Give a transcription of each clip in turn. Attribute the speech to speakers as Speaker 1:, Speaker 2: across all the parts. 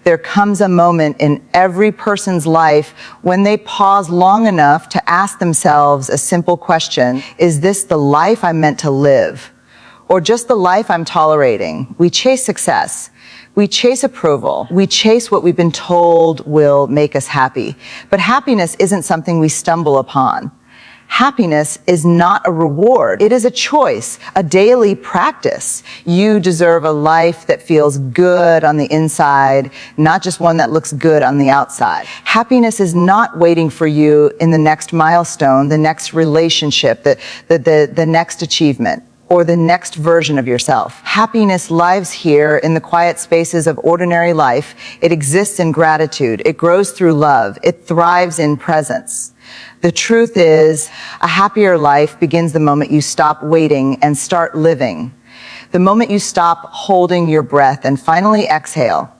Speaker 1: There comes a moment in every person's life when they pause long enough to ask themselves a simple question: is this the life I'm meant to live? Or just the life I'm tolerating? We chase success. We chase approval. We chase what we've been told will make us happy. But happiness isn't something we stumble upon. Happiness is not a reward. It is a choice, a daily practice. You deserve a life that feels good on the inside, not just one that looks good on the outside. Happiness is not waiting for you in the next milestone, the next relationship, the next achievement, or the next version of yourself. Happiness lives here in the quiet spaces of ordinary life. It exists in gratitude. It grows through love. It thrives in presence. The truth is, a happier life begins the moment you stop waiting and start living. The moment you stop holding your breath and finally exhale.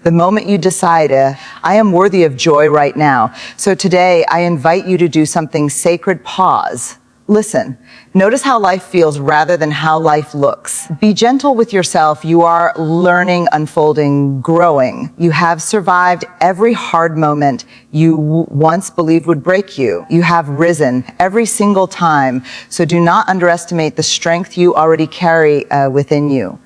Speaker 1: The moment you decide, I am worthy of joy right now. So today, I invite you to do something sacred. Pause. Listen. Notice how life feels rather than how life looks. Be gentle with yourself. You are learning, unfolding, growing. You have survived every hard moment you once believed would break you. You have risen every single time. So do not underestimate the strength you already carry within you.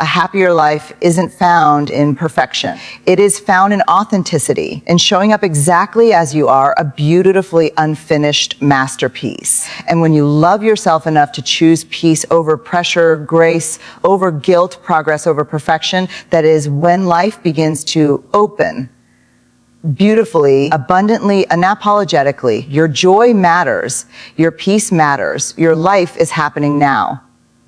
Speaker 1: A happier life isn't found in perfection. It is found in authenticity, in showing up exactly as you are, a beautifully unfinished masterpiece. And when you love yourself enough to choose peace over pressure, grace over guilt, progress over perfection, that is when life begins to open beautifully, abundantly, unapologetically. Your joy matters. Your peace matters. Your life is happening now.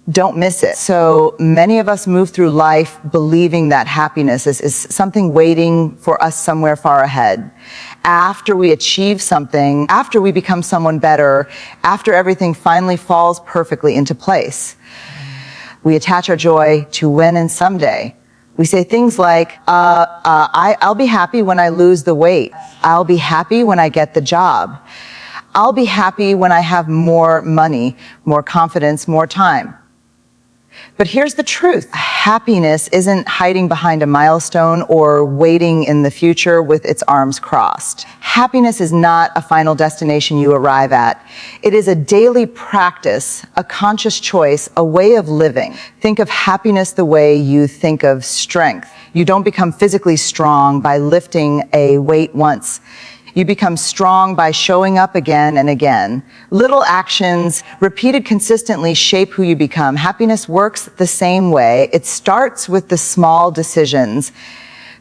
Speaker 1: Don't miss it. So many of us move through life believing that happiness is something waiting for us somewhere far ahead. After we achieve something, after we become someone better, after everything finally falls perfectly into place. We attach our joy to when and someday. We say things like, I'll be happy when I lose the weight. I'll be happy when I get the job. I'll be happy when I have more money, more confidence, more time. But here's the truth. Happiness isn't hiding behind a milestone or waiting in the future with its arms crossed. Happiness is not a final destination you arrive at. It is a daily practice, a conscious choice, a way of living. Think of happiness the way you think of strength. You don't become physically strong by lifting a weight once. You become strong by showing up again and again. Little actions, repeated consistently, shape who you become. Happiness works the same way. It starts with the small decisions,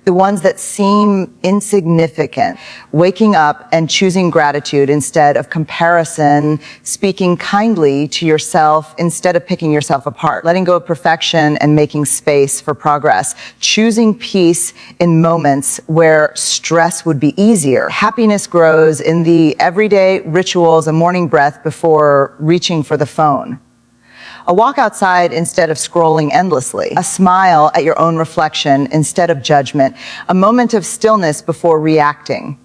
Speaker 1: the ones that seem insignificant. Waking up and choosing gratitude instead of comparison, speaking kindly to yourself instead of picking yourself apart, letting go of perfection and making space for progress, choosing peace in moments where stress would be easier. Happiness grows in the everyday rituals, a morning breath before reaching for the phone. A walk outside instead of scrolling endlessly. A smile at your own reflection instead of judgment. A moment of stillness before reacting.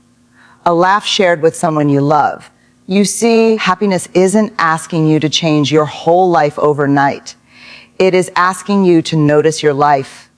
Speaker 1: A laugh shared with someone you love. You see, happiness isn't asking you to change your whole life overnight. It is asking you to notice your life,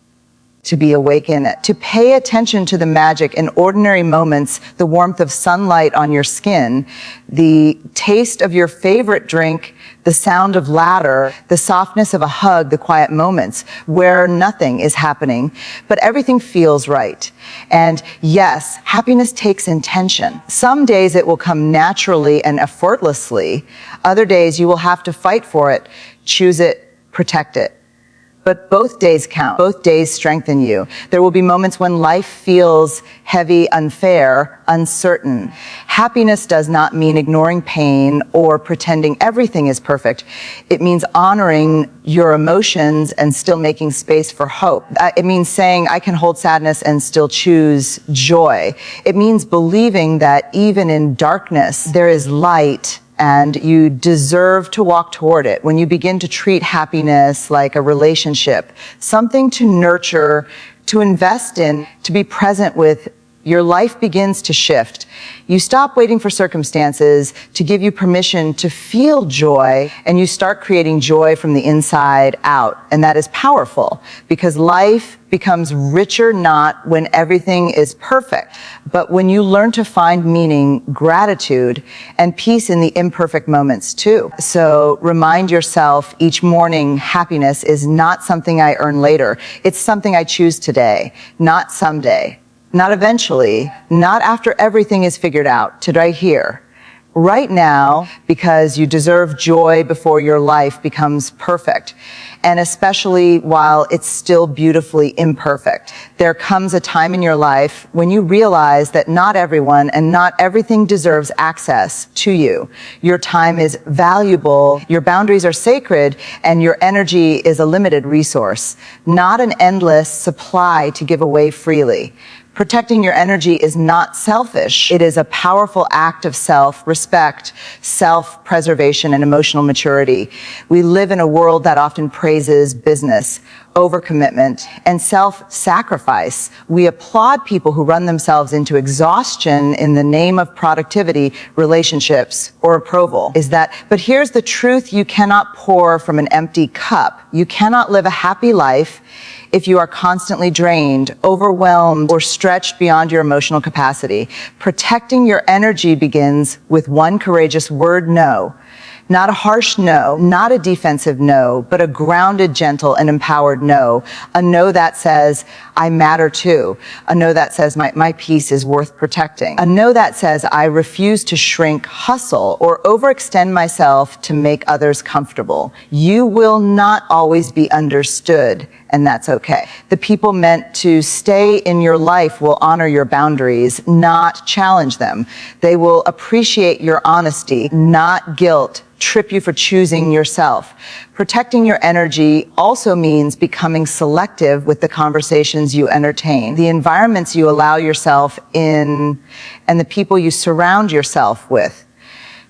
Speaker 1: to be awake in it, to pay attention to the magic in ordinary moments, the warmth of sunlight on your skin, the taste of your favorite drink, the sound of laughter, the softness of a hug, the quiet moments where nothing is happening, but everything feels right. And yes, happiness takes intention. Some days it will come naturally and effortlessly. Other days you will have to fight for it, choose it, protect it. But both days count. Both days strengthen you. There will be moments when life feels heavy, unfair, uncertain. Happiness does not mean ignoring pain or pretending everything is perfect. It means honoring your emotions and still making space for hope. It means saying, I can hold sadness and still choose joy. It means believing that even in darkness, there is light, and you deserve to walk toward it. When you begin to treat happiness like a relationship, something to nurture, to invest in, to be present with your life begins to shift. You stop waiting for circumstances to give you permission to feel joy, and you start creating joy from the inside out. And that is powerful, because life becomes richer not when everything is perfect, but when you learn to find meaning, gratitude, and peace in the imperfect moments too. So remind yourself each morning, happiness is not something I earn later. It's something I choose today, not someday, not eventually, not after everything is figured out, today, here. Right now, because you deserve joy before your life becomes perfect, and especially while it's still beautifully imperfect. There comes a time in your life when you realize that not everyone and not everything deserves access to you. Your time is valuable, your boundaries are sacred, and your energy is a limited resource, not an endless supply to give away freely. Protecting your energy is not selfish. It is a powerful act of self-respect, self-preservation, and emotional maturity. We live in a world that often praises business, overcommitment, and self-sacrifice. We applaud people who run themselves into exhaustion in the name of productivity, relationships, or approval. But here's the truth: you cannot pour from an empty cup. You cannot live a happy life if you are constantly drained, overwhelmed, or stretched beyond your emotional capacity. Protecting your energy begins with one courageous word: no. Not a harsh no, not a defensive no, but a grounded, gentle, and empowered no. A no that says, I matter too. A no that says, my peace is worth protecting. A no that says, I refuse to shrink, hustle, or overextend myself to make others comfortable. You will not always be understood, and that's okay. The people meant to stay in your life will honor your boundaries, not challenge them. They will appreciate your honesty, not guilt trip you for choosing yourself. Protecting your energy also means becoming selective with the conversations you entertain, the environments you allow yourself in, and the people you surround yourself with.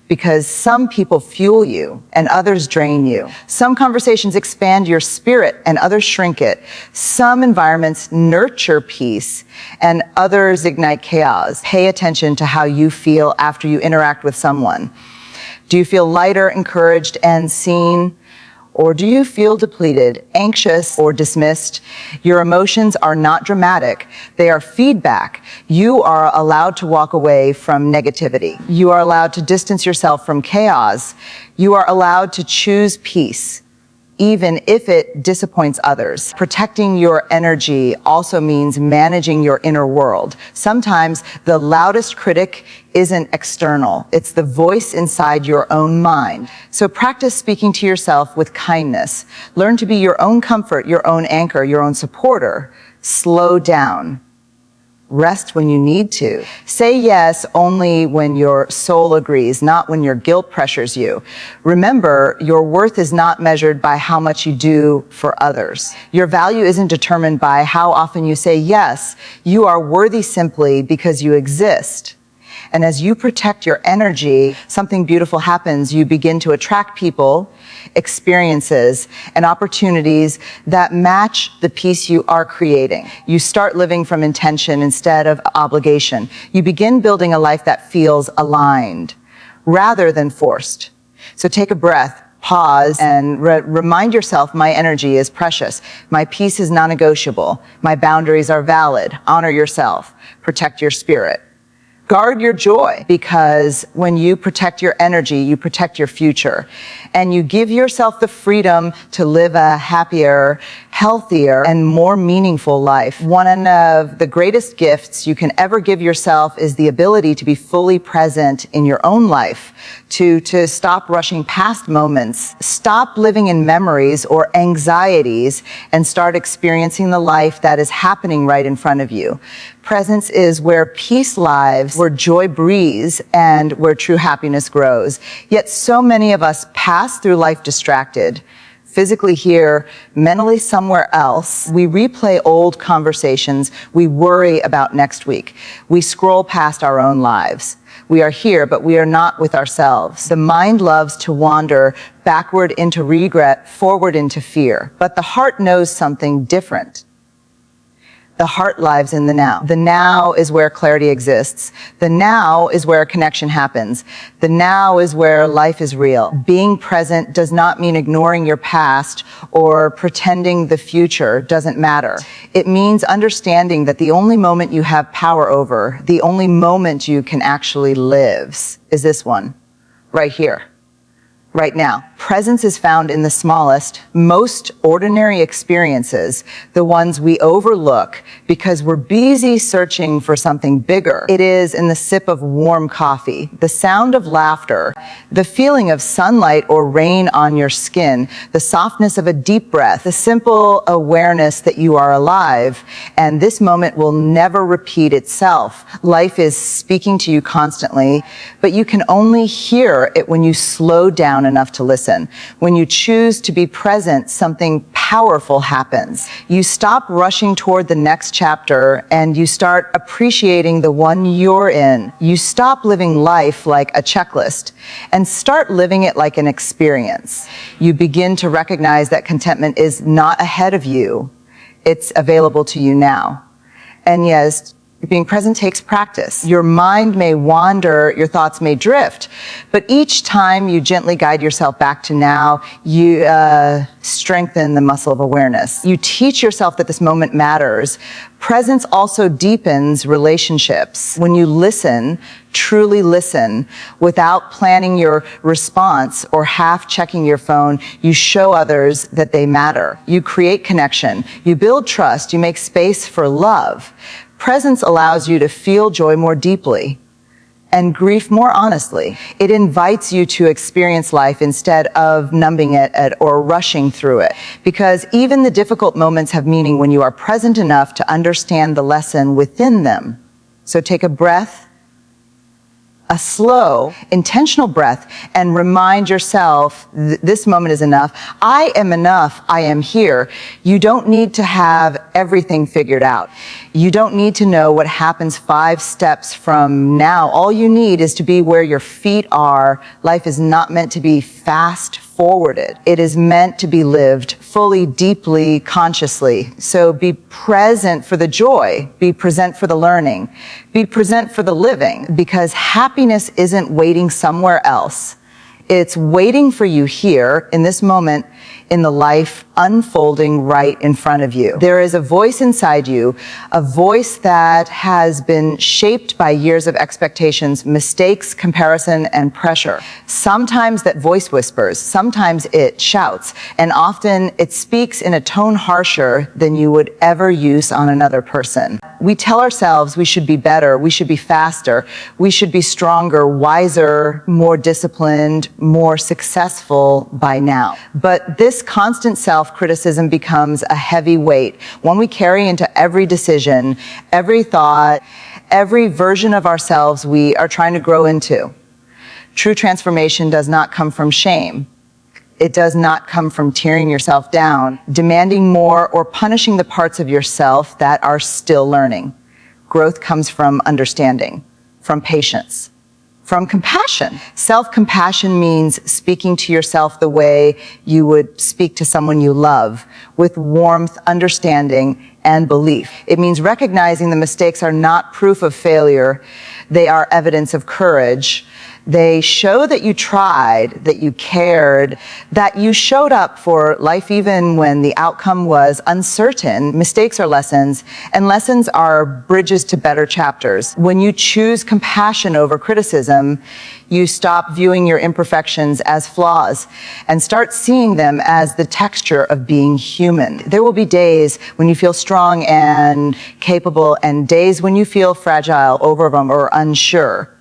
Speaker 1: Because some people fuel you and others drain you. Some conversations expand your spirit and others shrink it. Some environments nurture peace and others ignite chaos. Pay attention to how you feel after you interact with someone. Do you feel lighter, encouraged, and seen? Or do you feel depleted, anxious, or dismissed? Your emotions are not dramatic. They are feedback. You are allowed to walk away from negativity. You are allowed to distance yourself from chaos. You are allowed to choose peace, even if it disappoints others. Protecting your energy also means managing your inner world. Sometimes the loudest critic isn't external. It's the voice inside your own mind. So practice speaking to yourself with kindness. Learn to be your own comfort, your own anchor, your own supporter. Slow down. Rest when you need to. Say yes only when your soul agrees, not when your guilt pressures you. Remember, your worth is not measured by how much you do for others. Your value isn't determined by how often you say yes. You are worthy simply because you exist. And as you protect your energy, something beautiful happens. You begin to attract people, experiences, and opportunities that match the peace you are creating. You start living from intention instead of obligation. You begin building a life that feels aligned rather than forced. So take a breath, pause, and remind yourself, my energy is precious. My peace is non-negotiable. My boundaries are valid. Honor yourself. Protect your spirit. Guard your joy, because when you protect your energy, you protect your future. And you give yourself the freedom to live a happier, healthier, and more meaningful life. One of the greatest gifts you can ever give yourself is the ability to be fully present in your own life, to stop rushing past moments, stop living in memories or anxieties, and start experiencing the life that is happening right in front of you. Presence is where peace lives, where joy breathes, and where true happiness grows. Yet so many of us pass through life distracted, physically here, mentally somewhere else. We replay old conversations. We worry about next week. We scroll past our own lives. We are here, but we are not with ourselves. The mind loves to wander backward into regret, forward into fear. But the heart knows something different. The heart lives in the now. The now is where clarity exists. The now is where connection happens. The now is where life is real. Being present does not mean ignoring your past or pretending the future doesn't matter. It means understanding that the only moment you have power over, the only moment you can actually live, is this one, right here. Right now. Presence is found in the smallest, most ordinary experiences, the ones we overlook because we're busy searching for something bigger. It is in the sip of warm coffee, the sound of laughter, the feeling of sunlight or rain on your skin, the softness of a deep breath, the simple awareness that you are alive, and this moment will never repeat itself. Life is speaking to you constantly, but you can only hear it when you slow down enough to listen. When you choose to be present, something powerful happens. You stop rushing toward the next chapter and you start appreciating the one you're in. You stop living life like a checklist and start living it like an experience. You begin to recognize that contentment is not ahead of you. It's available to you now. And yes, being present takes practice. Your mind may wander, your thoughts may drift, but each time you gently guide yourself back to now, you strengthen the muscle of awareness. You teach yourself that this moment matters. Presence also deepens relationships. When you listen, truly listen, without planning your response or half checking your phone, you show others that they matter. You create connection. You build trust. You make space for love. Presence allows you to feel joy more deeply and grief more honestly. It invites you to experience life instead of numbing it or rushing through it. Because even the difficult moments have meaning when you are present enough to understand the lesson within them. So take a breath, a slow, intentional breath, and remind yourself, this moment is enough. I am enough. I am here. You don't need to have everything figured out. You don't need to know what happens 5 steps from now. All you need is to be where your feet are. Life is not meant to be fast forwarded. It is meant to be lived fully, deeply, consciously. So be present for the joy, be present for the learning, be present for the living, because happiness isn't waiting somewhere else. It's waiting for you here in this moment in the life unfolding right in front of you. There is a voice inside you, a voice that has been shaped by years of expectations, mistakes, comparison, and pressure. Sometimes that voice whispers, sometimes it shouts, and often it speaks in a tone harsher than you would ever use on another person. We tell ourselves we should be better, we should be faster, we should be stronger, wiser, more disciplined, more successful by now. But this constant self-criticism becomes a heavy weight, one we carry into every decision, every thought, every version of ourselves we are trying to grow into. True transformation does not come from shame. It does not come from tearing yourself down, demanding more, or punishing the parts of yourself that are still learning. Growth comes from understanding, from patience, from compassion. Self-compassion means speaking to yourself the way you would speak to someone you love, with warmth, understanding, and belief. It means recognizing the mistakes are not proof of failure. They are evidence of courage. They show that you tried, that you cared, that you showed up for life even when the outcome was uncertain. Mistakes are lessons, and lessons are bridges to better chapters. When you choose compassion over criticism, you stop viewing your imperfections as flaws and start seeing them as the texture of being human. There will be days when you feel strong and capable, and days when you feel fragile, overwhelmed, or unsure.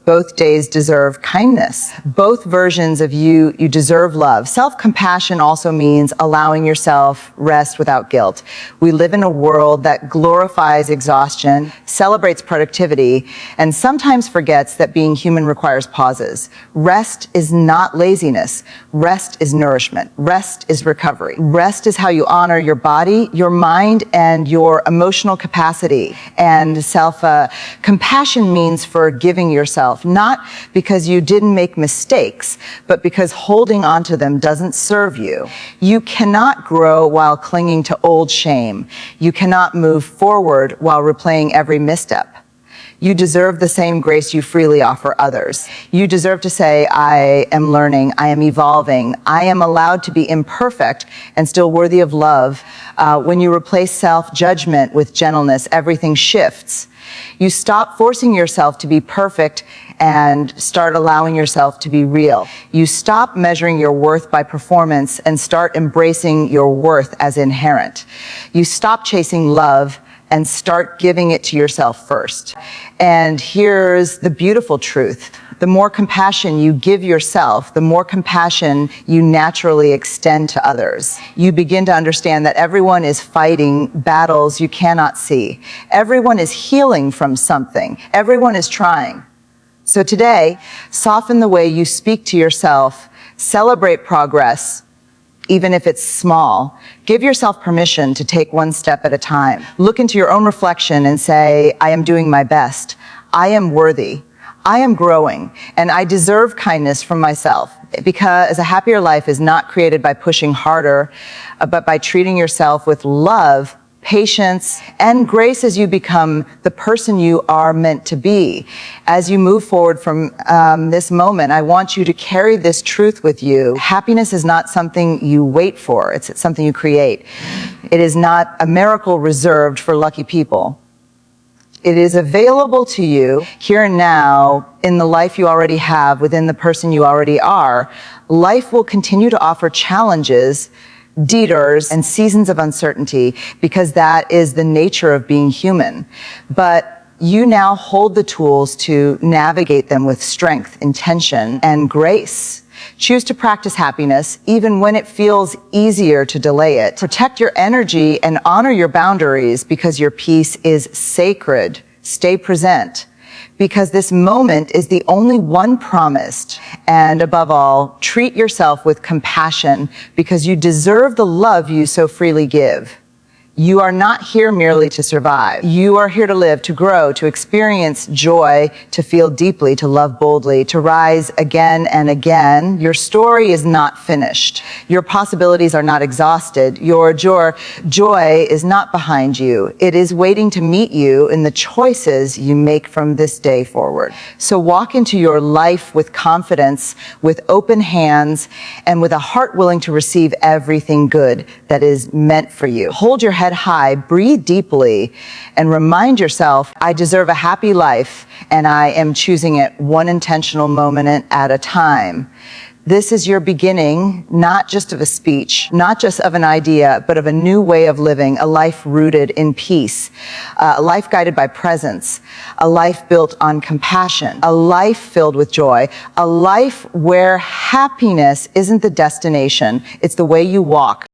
Speaker 1: Both days deserve kindness. Both versions of you deserve love. Self-compassion also means allowing yourself rest without guilt. We live in a world that glorifies exhaustion, celebrates productivity, and sometimes forgets that being human requires pauses. Rest is not laziness. Rest is nourishment. Rest is recovery. Rest is how you honor your body, your mind, and your emotional capacity. And self-compassion means forgiving yourself yourself, not because you didn't make mistakes, but because holding on to them doesn't serve you. You cannot grow while clinging to old shame. You cannot move forward while replaying every misstep. You deserve the same grace you freely offer others. You deserve to say, I am learning, I am evolving, I am allowed to be imperfect and still worthy of love. When you replace self-judgment with gentleness, everything shifts. You stop forcing yourself to be perfect and start allowing yourself to be real. You stop measuring your worth by performance and start embracing your worth as inherent. You stop chasing love and start giving it to yourself first. And here's the beautiful truth. The more compassion you give yourself, the more compassion you naturally extend to others. You begin to understand that everyone is fighting battles you cannot see. Everyone is healing from something. Everyone is trying. So today, soften the way you speak to yourself, celebrate progress, even if it's small. Give yourself permission to take one step at a time. Look into your own reflection and say, I am doing my best. I am worthy. I am growing, and I deserve kindness from myself, because a happier life is not created by pushing harder, but by treating yourself with love, patience, and grace as you become the person you are meant to be. As you move forward from this moment, I want you to carry this truth with you. Happiness is not something you wait for. It's something you create. It is not a miracle reserved for lucky people. It is available to you here and now in the life you already have, within the person you already are. Life will continue to offer challenges, detours, and seasons of uncertainty, because that is the nature of being human. But you now hold the tools to navigate them with strength, intention, and grace. Choose to practice happiness even when it feels easier to delay it. Protect your energy and honor your boundaries, because your peace is sacred. Stay present, because this moment is the only one promised. And above all, treat yourself with compassion, because you deserve the love you so freely give. You are not here merely to survive. You are here to live, to grow, to experience joy, to feel deeply, to love boldly, to rise again and again. Your story is not finished. Your possibilities are not exhausted. Your joy is not behind you. It is waiting to meet you in the choices you make from this day forward. So walk into your life with confidence, with open hands, and with a heart willing to receive everything good that is meant for you. Hold your head high, breathe deeply, and remind yourself, I deserve a happy life, and I am choosing it one intentional moment at a time. This is your beginning, not just of a speech, not just of an idea, but of a new way of living, a life rooted in peace, a life guided by presence, a life built on compassion, a life filled with joy, a life where happiness isn't the destination, it's the way you walk.